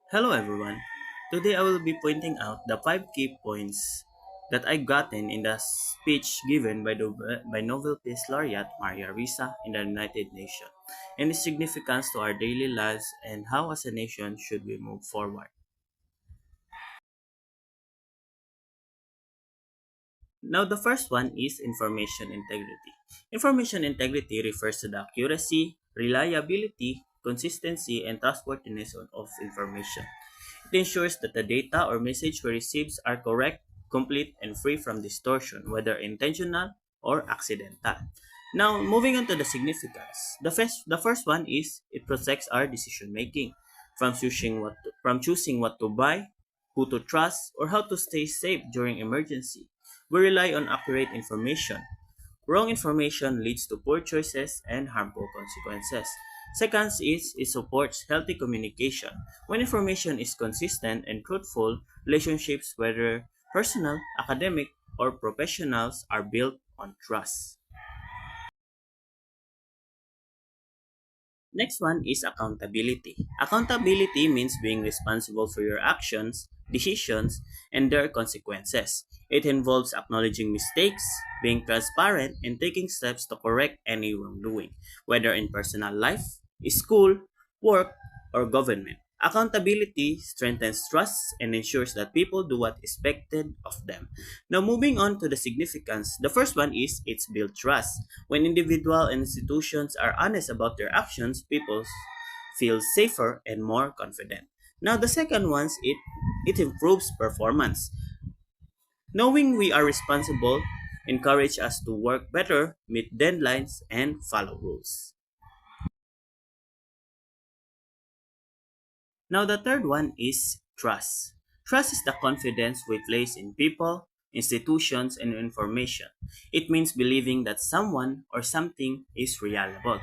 Hello everyone. Today I will be pointing out the 5 key points that I gotten in the speech given by Nobel Peace Laureate Maria Ressa in the United Nations and its significance to our daily lives and how as a nation should we move forward. Now the first one is information integrity. Information integrity refers to the accuracy, reliability, consistency, and trustworthiness of information. It ensures that the data or message we receive are correct, complete, and free from distortion, whether intentional or accidental. Now, moving on to the significance. The first one is it protects our decision making from choosing what to buy, who to trust, or how to stay safe during emergency. We rely on accurate information. Wrong information leads to poor choices and harmful consequences. Second is it supports healthy communication. When information is consistent and truthful, relationships, whether personal, academic, or professionals, are built on trust. Next one is accountability. Accountability means being responsible for your actions, decisions, and their consequences. It involves acknowledging mistakes, being transparent, and taking steps to correct any wrongdoing, whether in personal life, school, work, or government. Accountability strengthens trust and ensures that people do what is expected of them. Now, moving on to the significance, the first one is it's build trust. When individuals and institutions are honest about their actions, people feel safer and more confident. Now, the second one is it improves performance. Knowing we are responsible encourage us to work better, meet deadlines, and follow rules. Now, the third one is trust. Trust is the confidence we place in people, institutions, and information. It means believing that someone or something is reliable,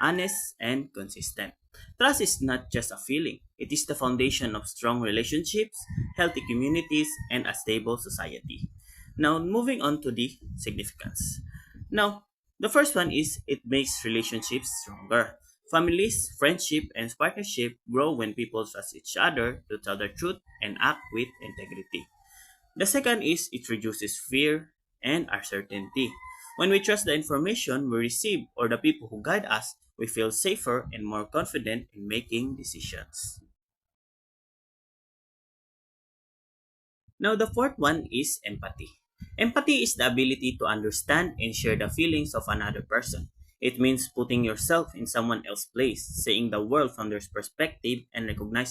honest, and consistent. Trust is not just a feeling, it is the foundation of strong relationships, healthy communities, and a stable society. Now, moving on to the significance. Now, the first one is it makes relationships stronger. Families, friendship, and partnership grow when people trust each other to tell the truth and act with integrity. The second is it reduces fear and uncertainty. When we trust the information we receive or the people who guide us, we feel safer and more confident in making decisions. Now, the fourth one is empathy. Empathy is the ability to understand and share the feelings of another person. It means putting yourself in someone else's place, seeing the world from their perspective, and recognizing